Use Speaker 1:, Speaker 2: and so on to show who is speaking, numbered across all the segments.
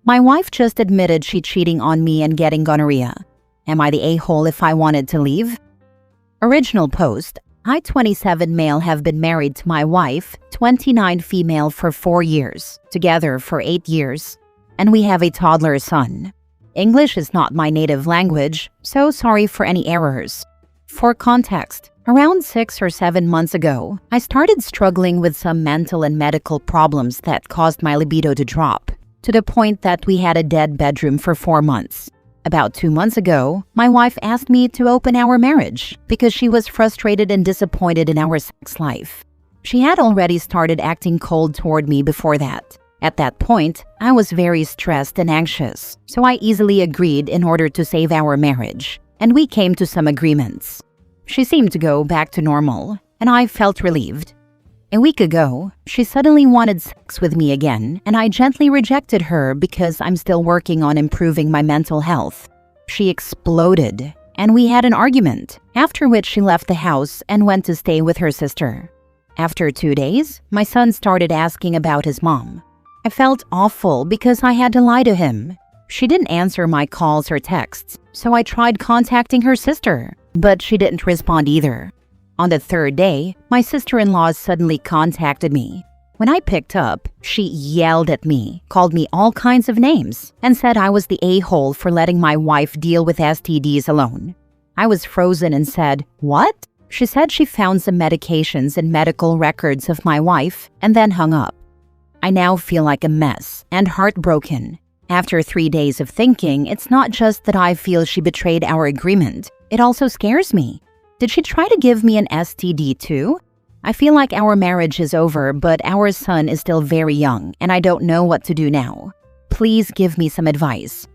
Speaker 1: My wife just admitted she cheating on me and getting gonorrhea. Am I the a-hole if I wanted to leave? Original post. I, 27 male, have been married to my wife, 29 female, for 4 years, together for 8 years, and we have a toddler son. English is not my native language, so sorry for any errors. For context, around 6 or 7 months ago, I started struggling with some mental and medical problems that caused my libido to drop, to the point that we had a dead bedroom for 4 months. About 2 months ago, my wife asked me to open our marriage because she was frustrated and disappointed in our sex life. She had already started acting cold toward me before that. At that point, I was very stressed and anxious, so I easily agreed in order to save our marriage, and we came to some agreements. She seemed to go back to normal, and I felt relieved. A week ago, she suddenly wanted sex with me again, and I gently rejected her because I'm still working on improving my mental health. She exploded, and we had an argument, after which she left the house and went to stay with her sister. After 2 days, my son started asking about his mom. I felt awful because I had to lie to him. She didn't answer my calls or texts, so I tried contacting her sister, but she didn't respond either. On the 3rd day, my sister-in-law suddenly contacted me. When I picked up, she yelled at me, called me all kinds of names, and said I was the a-hole for letting my wife deal with STDs alone. I was frozen and said, "What?" She said she found some medications and medical records of my wife and then hung up. I now feel like a mess and heartbroken. After 3 days of thinking, it's not just that I feel she betrayed our agreement, it also scares me. Did she try to give me an STD too? I feel like our marriage is over, but our son is still very young, and I don't know what to do now. Please give me some advice.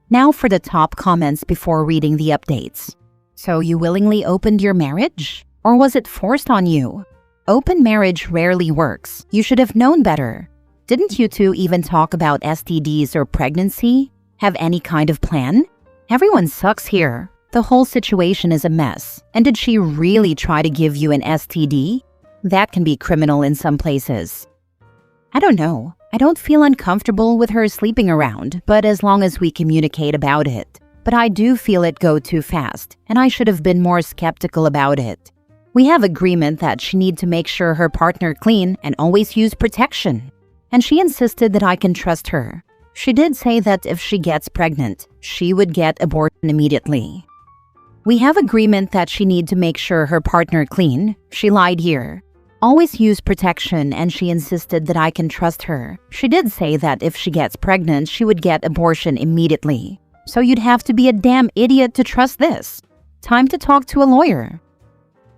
Speaker 1: Now for the top comments before reading the updates. So you willingly opened your marriage? Or was it forced on you? Open marriage rarely works. You should have known better. Didn't you two even talk about STDs or pregnancy? Have any kind of plan? Everyone sucks here. The whole situation is a mess. And did she really try to give you an STD? That can be criminal in some places. I don't know. I don't feel uncomfortable with her sleeping around, but as long as we communicate about it. But I do feel it go too fast, and I should have been more skeptical about it. We have agreement that she need to make sure her partner clean and always use protection. And she insisted that I can trust her. She did say that if she gets pregnant, she would get abortion immediately. We have agreement that she need to make sure her partner clean. She lied here. Always use protection, and she insisted that I can trust her. She did say that if she gets pregnant, she would get abortion immediately. So you'd have to be a damn idiot to trust this. Time to talk to a lawyer.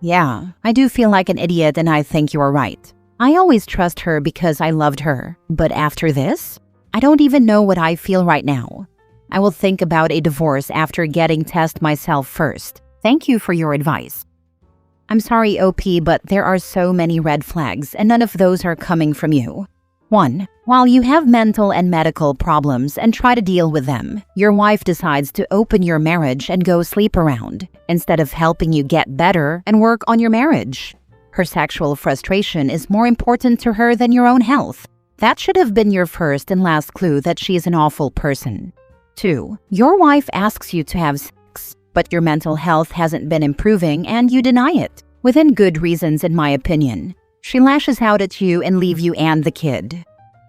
Speaker 1: Yeah, I do feel like an idiot, and I think you're right. I always trust her because I loved her. But after this, I don't even know what I feel right now. I will think about a divorce after getting tested myself first. Thank you for your advice. I'm sorry, OP, but there are so many red flags, and none of those are coming from you. 1. While you have mental and medical problems and try to deal with them, your wife decides to open your marriage and go sleep around, instead of helping you get better and work on your marriage. Her sexual frustration is more important to her than your own health. That should have been your first and last clue that she is an awful person. 2. Your wife asks you to have sex, but your mental health hasn't been improving and you deny it, within good reasons in my opinion. She lashes out at you and leave you and the kid.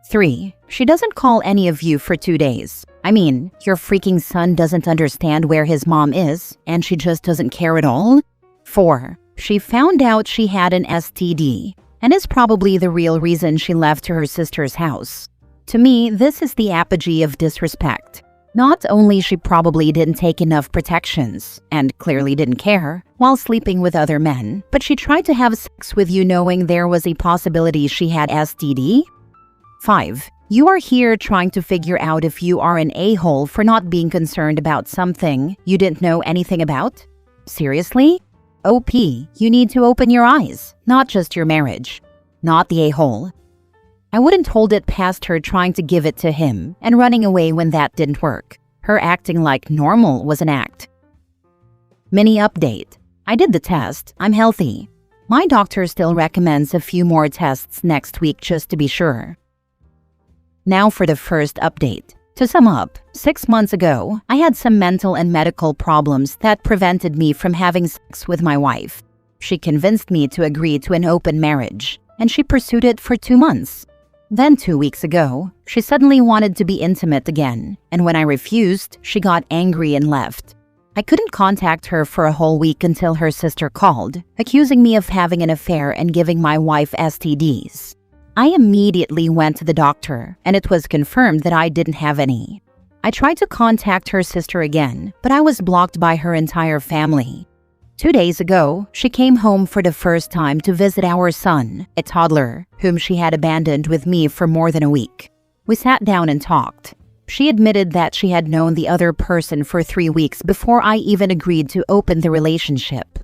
Speaker 1: 3. She doesn't call any of you for 2 days. I mean, your freaking son doesn't understand where his mom is, and she just doesn't care at all. 4. She found out she had an STD, and is probably the real reason she left to her sister's house. To me, this is the apogee of disrespect. Not only she probably didn't take enough protections, and clearly didn't care, while sleeping with other men, but she tried to have sex with you knowing there was a possibility she had STD. 5. You are here trying to figure out if you are an a-hole for not being concerned about something you didn't know anything about? Seriously? OP, you need to open your eyes, not just your marriage. Not the a-hole. I wouldn't hold it past her trying to give it to him and running away when that didn't work. Her acting like normal was an act. Mini update. I did the test. I'm healthy. My doctor still recommends a few more tests next week just to be sure. Now for the first update. To sum up, 6 months ago, I had some mental and medical problems that prevented me from having sex with my wife. She convinced me to agree to an open marriage, and she pursued it for 2 months. Then 2 weeks ago, she suddenly wanted to be intimate again, and when I refused, she got angry and left. I couldn't contact her for a whole week until her sister called, accusing me of having an affair and giving my wife STDs. I immediately went to the doctor, and it was confirmed that I didn't have any. I tried to contact her sister again, but I was blocked by her entire family. 2 days ago, she came home for the first time to visit our son, a toddler, whom she had abandoned with me for more than a week. We sat down and talked. She admitted that she had known the other person for 3 weeks before I even agreed to open the relationship.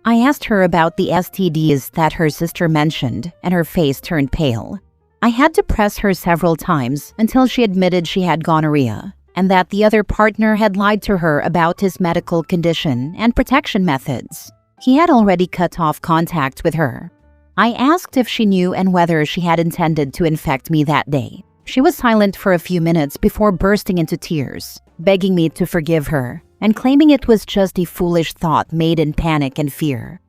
Speaker 1: I asked her about the STDs that her sister mentioned, and her face turned pale. I had to press her several times until she admitted she had gonorrhea, and that the other partner had lied to her about his medical condition and protection methods. He had already cut off contact with her. I asked if she knew and whether she had intended to infect me that day. She was silent for a few minutes before bursting into tears, begging me to forgive her, and claiming it was just a foolish thought made in panic and fear.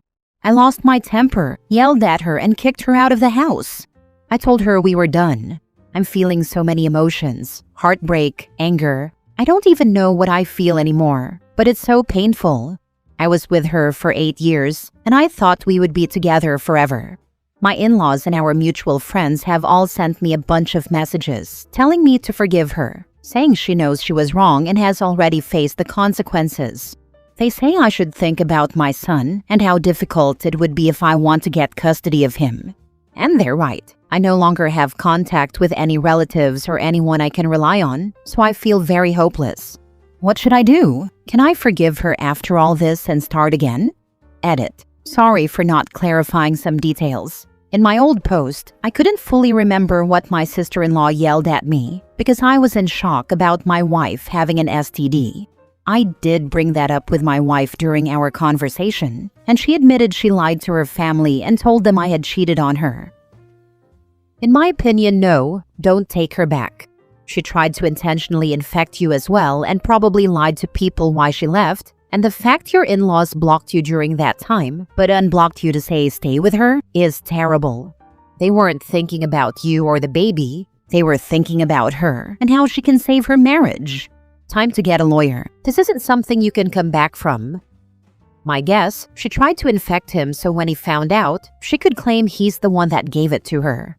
Speaker 1: I lost my temper, yelled at her, and kicked her out of the house. I told her we were done. I'm feeling so many emotions, heartbreak, anger. I don't even know what I feel anymore, but it's so painful. I was with her for 8 years, and I thought we would be together forever. My in-laws and our mutual friends have all sent me a bunch of messages telling me to forgive her, saying she knows she was wrong and has already faced the consequences. They say I should think about my son and how difficult it would be if I want to get custody of him. And they're right. I no longer have contact with any relatives or anyone I can rely on, so I feel very hopeless. What should I do? Can I forgive her after all this and start again? Edit. Sorry for not clarifying some details. In my old post, I couldn't fully remember what my sister-in-law yelled at me because I was in shock about my wife having an STD. I did bring that up with my wife during our conversation, and she admitted she lied to her family and told them I had cheated on her. In my opinion, no, don't take her back. She tried to intentionally infect you as well and probably lied to people why she left, and the fact your in-laws blocked you during that time, but unblocked you to say stay with her, is terrible. They weren't thinking about you or the baby, they were thinking about her and how she can save her marriage. Time to get a lawyer. This isn't something you can come back from. My guess, she tried to infect him so when he found out, she could claim he's the one that gave it to her.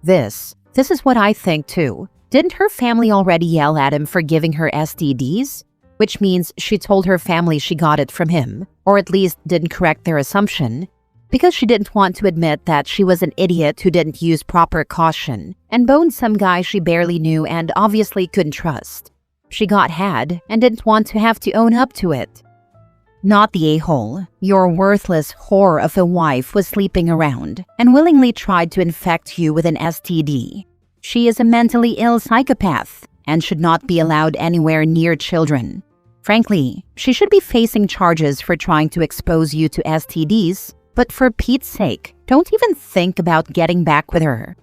Speaker 1: This is what I think too. Didn't her family already yell at him for giving her STDs? Which means she told her family she got it from him, or at least didn't correct their assumption, because she didn't want to admit that she was an idiot who didn't use proper caution and boned some guy she barely knew and obviously couldn't trust. She got had and didn't want to have to own up to it. Not the a-hole. Your worthless whore of a wife was sleeping around and willingly tried to infect you with an STD. She is a mentally ill psychopath and should not be allowed anywhere near children. Frankly, she should be facing charges for trying to expose you to STDs, but for Pete's sake, don't even think about getting back with her.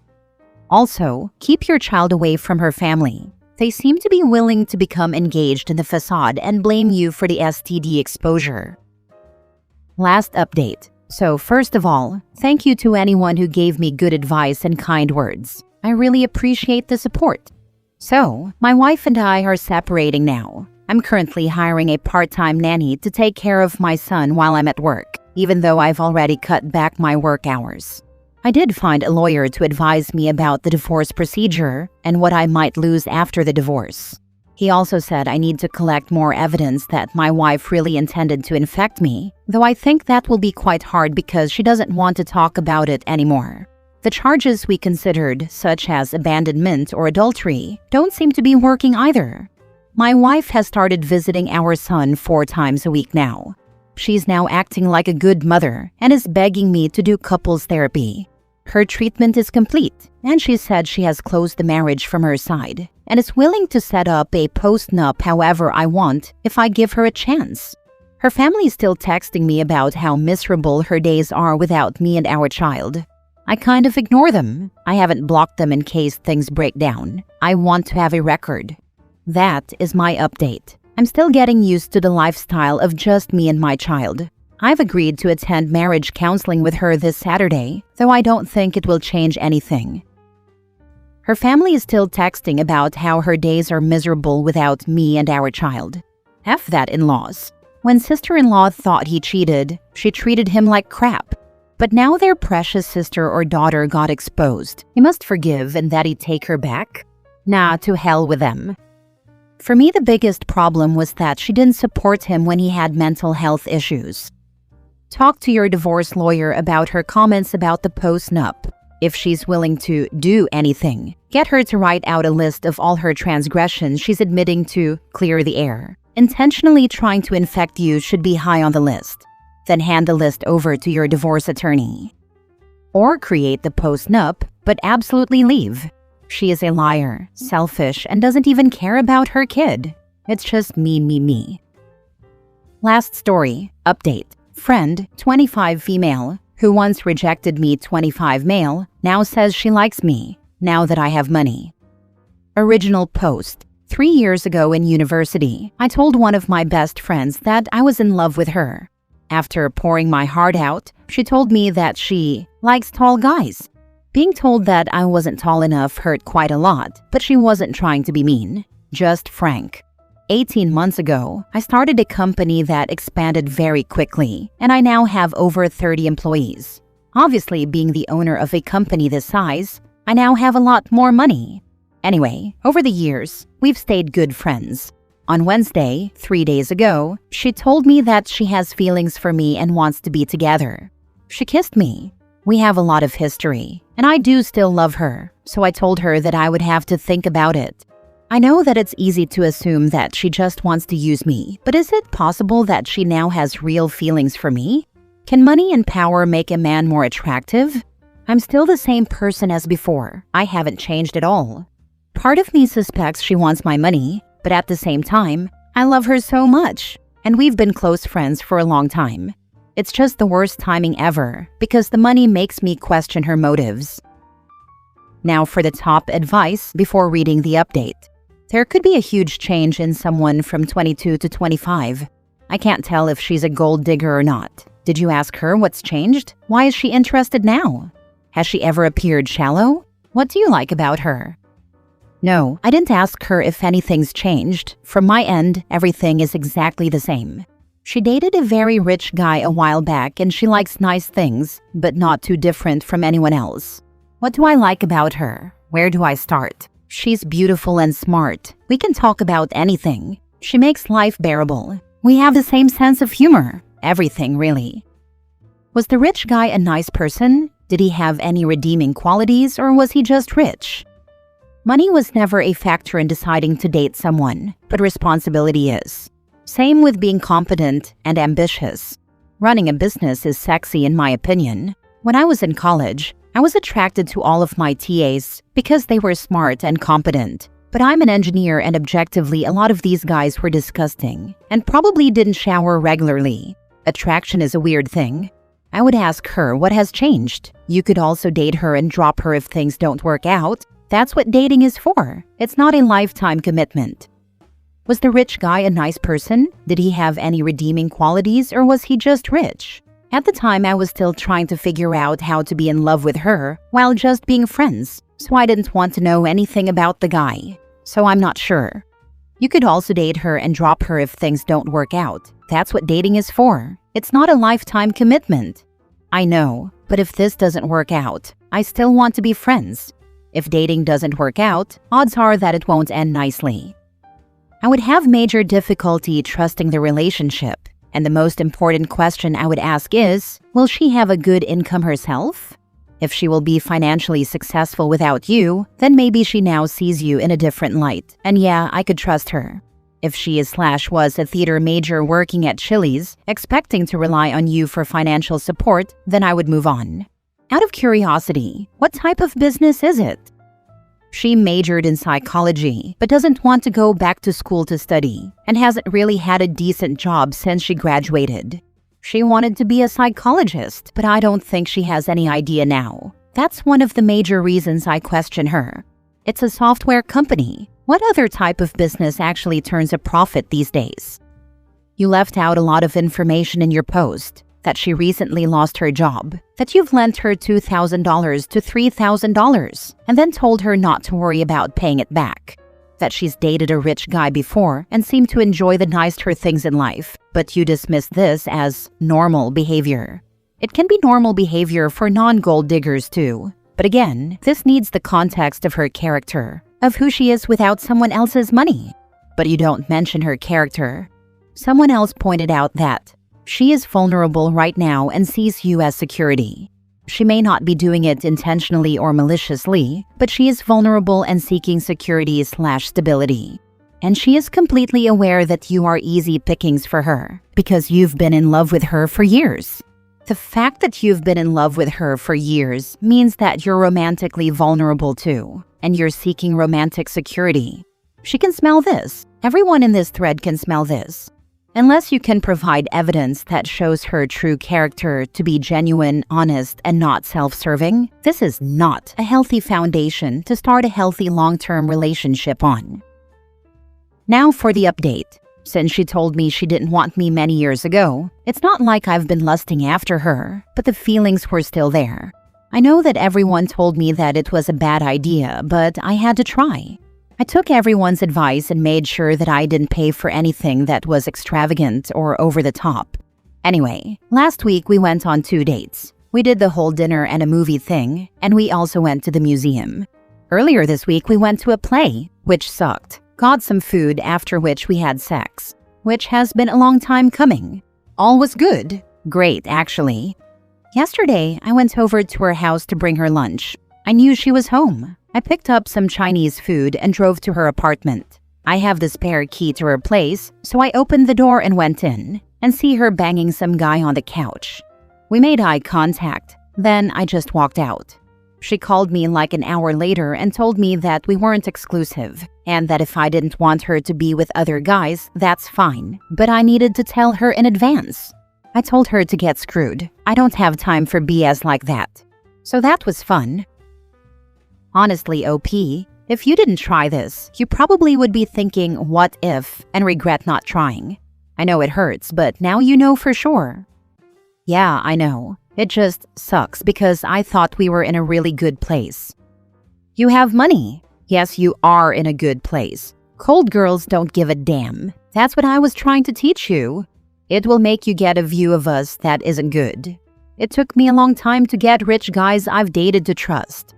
Speaker 1: Also, keep your child away from her family. They seem to be willing to become engaged in the facade and blame you for the STD exposure. Last update. So first of all, thank you to anyone who gave me good advice and kind words. I really appreciate the support. So, my wife and I are separating now. I'm currently hiring a part-time nanny to take care of my son while I'm at work, even though I've already cut back my work hours. I did find a lawyer to advise me about the divorce procedure and what I might lose after the divorce. He also said I need to collect more evidence that my wife really intended to infect me, though I think that will be quite hard because she doesn't want to talk about it anymore. The charges we considered, such as abandonment or adultery, don't seem to be working either. My wife has started visiting our son 4 times a week now. She's now acting like a good mother and is begging me to do couples therapy. Her treatment is complete, and she said she has closed the marriage from her side and is willing to set up a post-nup however I want if I give her a chance. Her family is still texting me about how miserable her days are without me and our child. I kind of ignore them. I haven't blocked them in case things break down. I want to have a record. That is my update. I'm still getting used to the lifestyle of just me and my child. I've agreed to attend marriage counseling with her this Saturday, though I don't think it will change anything. Her family is still texting about how her days are miserable without me and our child. F that in-laws. When sister-in-law thought he cheated, she treated him like crap. But now their precious sister or daughter got exposed. He must forgive and that he'd take her back? Nah, to hell with them. For me, the biggest problem was that she didn't support him when he had mental health issues. Talk to your divorce lawyer about her comments about the post-nup. If she's willing to do anything, get her to write out a list of all her transgressions she's admitting to clear the air. Intentionally trying to infect you should be high on the list. Then hand the list over to your divorce attorney. Or create the post-nup, but absolutely leave. She is a liar, selfish, and doesn't even care about her kid. It's just me. Last story, update. Friend, 25 female, who once rejected me 25 male, now says she likes me, now that I have money. Original post. 3 years ago in university, I told one of my best friends that I was in love with her. After pouring my heart out, she told me that she likes tall guys. Being told that I wasn't tall enough hurt quite a lot, but she wasn't trying to be mean, just frank. 18 months ago, I started a company that expanded very quickly, and I now have over 30 employees. Obviously, being the owner of a company this size, I now have a lot more money. Anyway, over the years, we've stayed good friends. On Wednesday, 3 days ago, she told me that she has feelings for me and wants to be together. She kissed me. We have a lot of history, and I do still love her, so I told her that I would have to think about it. I know that it's easy to assume that she just wants to use me, but is it possible that she now has real feelings for me? Can money and power make a man more attractive? I'm still the same person as before. I haven't changed at all. Part of me suspects she wants my money, but at the same time, I love her so much, and we've been close friends for a long time. It's just the worst timing ever, because the money makes me question her motives. Now for the top advice before reading the update. There could be a huge change in someone from 22 to 25. I can't tell if she's a gold digger or not. Did you ask her what's changed? Why is she interested now? Has she ever appeared shallow? What do you like about her? No, I didn't ask her if anything's changed. From my end, everything is exactly the same. She dated a very rich guy a while back and she likes nice things, but not too different from anyone else. What do I like about her? Where do I start? She's beautiful and smart. We can talk about anything. She makes life bearable. We have the same sense of humor. Everything, really. Was the rich guy a nice person? Did he have any redeeming qualities, or was he just rich? Money was never a factor in deciding to date someone, but responsibility is. Same with being competent and ambitious. Running a business is sexy in my opinion. When I was in college, I was attracted to all of my TAs because they were smart and competent. But I'm an engineer and objectively a lot of these guys were disgusting and probably didn't shower regularly. Attraction is a weird thing. I would ask her what has changed. You could also date her and drop her if things don't work out. That's what dating is for. It's not a lifetime commitment. Was the rich guy a nice person? Did he have any redeeming qualities, or was he just rich? At the time, I was still trying to figure out how to be in love with her while just being friends, so I didn't want to know anything about the guy. So I'm not sure. You could also date her and drop her if things don't work out. That's what dating is for. It's not a lifetime commitment. I know, but if this doesn't work out, I still want to be friends. If dating doesn't work out, odds are that it won't end nicely. I would have major difficulty trusting the relationship, and the most important question I would ask is, will she have a good income herself? If she will be financially successful without you, then maybe she now sees you in a different light, and yeah, I could trust her. If she is/was a theater major working at Chili's, expecting to rely on you for financial support, then I would move on. Out of curiosity, what type of business is it? She majored in psychology, but doesn't want to go back to school to study, and hasn't really had a decent job since she graduated. She wanted to be a psychologist, but I don't think she has any idea now. That's one of the major reasons I question her. It's a software company. What other type of business actually turns a profit these days? You left out a lot of information in your post. That she recently lost her job, that you've lent her $2,000 to $3,000 and then told her not to worry about paying it back, that she's dated a rich guy before and seemed to enjoy the nicer things in life, but you dismiss this as normal behavior. It can be normal behavior for non-gold diggers too, but again, this needs the context of her character, of who she is without someone else's money. But you don't mention her character. Someone else pointed out that she is vulnerable right now and sees you as security. She may not be doing it intentionally or maliciously, but she is vulnerable and seeking security/stability. And she is completely aware that you are easy pickings for her because you've been in love with her for years. The fact that you've been in love with her for years means that you're romantically vulnerable too, and you're seeking romantic security. She can smell this. Everyone in this thread can smell this. Unless you can provide evidence that shows her true character to be genuine, honest, and not self-serving, this is not a healthy foundation to start a healthy long-term relationship on. Now for the update. Since she told me she didn't want me many years ago, it's not like I've been lusting after her, but the feelings were still there. I know that everyone told me that it was a bad idea, but I had to try. I took everyone's advice and made sure that I didn't pay for anything that was extravagant or over the top. Anyway, last week we went on 2 dates. We did the whole dinner and a movie thing, and we also went to the museum. Earlier this week we went to a play, which sucked. Got some food, after which we had sex, which has been a long time coming. All was good. Great, actually. Yesterday, I went over to her house to bring her lunch. I knew she was home. I picked up some Chinese food and drove to her apartment. I have the spare key to her place, so I opened the door and went in, and see her banging some guy on the couch. We made eye contact, then I just walked out. She called me like an hour later and told me that we weren't exclusive, and that if I didn't want her to be with other guys, that's fine, but I needed to tell her in advance. I told her to get screwed. I don't have time for BS like that. So that was fun. Honestly, OP, if you didn't try this, you probably would be thinking, what if, and regret not trying. I know it hurts, but now you know for sure. Yeah, I know. It just sucks because I thought we were in a really good place. You have money. Yes, you are in a good place. Cold girls don't give a damn. That's what I was trying to teach you. It will make you get a view of us that isn't good. It took me a long time to get rich guys I've dated to trust.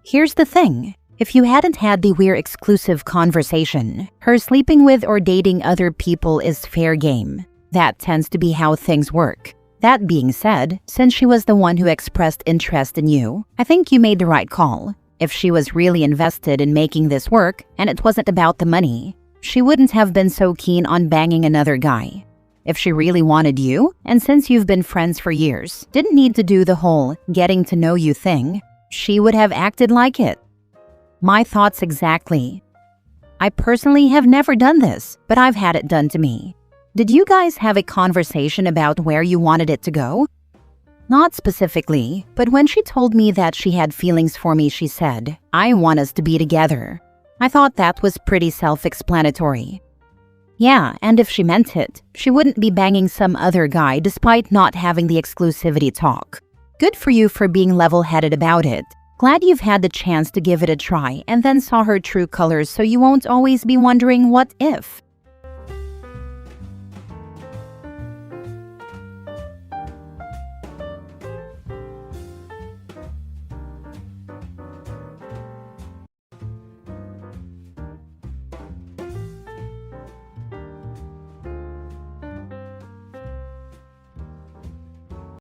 Speaker 1: Here's the thing. If you hadn't had the weird exclusive conversation, her sleeping with or dating other people is fair game. That tends to be how things work. That being said, since she was the one who expressed interest in you, I think you made the right call. If she was really invested in making this work, and it wasn't about the money, she wouldn't have been so keen on banging another guy. If she really wanted you, and since you've been friends for years, didn't need to do the whole getting to know you thing, she would have acted like it. My thoughts exactly. I personally have never done this, but I've had it done to me. Did you guys have a conversation about where you wanted it to go? Not specifically, but when she told me that she had feelings for me, she said, "I want us to be together." I thought that was pretty self-explanatory. Yeah, and if she meant it, she wouldn't be banging some other guy despite not having the exclusivity talk. Good for you for being level-headed about it. Glad you've had the chance to give it a try and then saw her true colors so you won't always be wondering what if.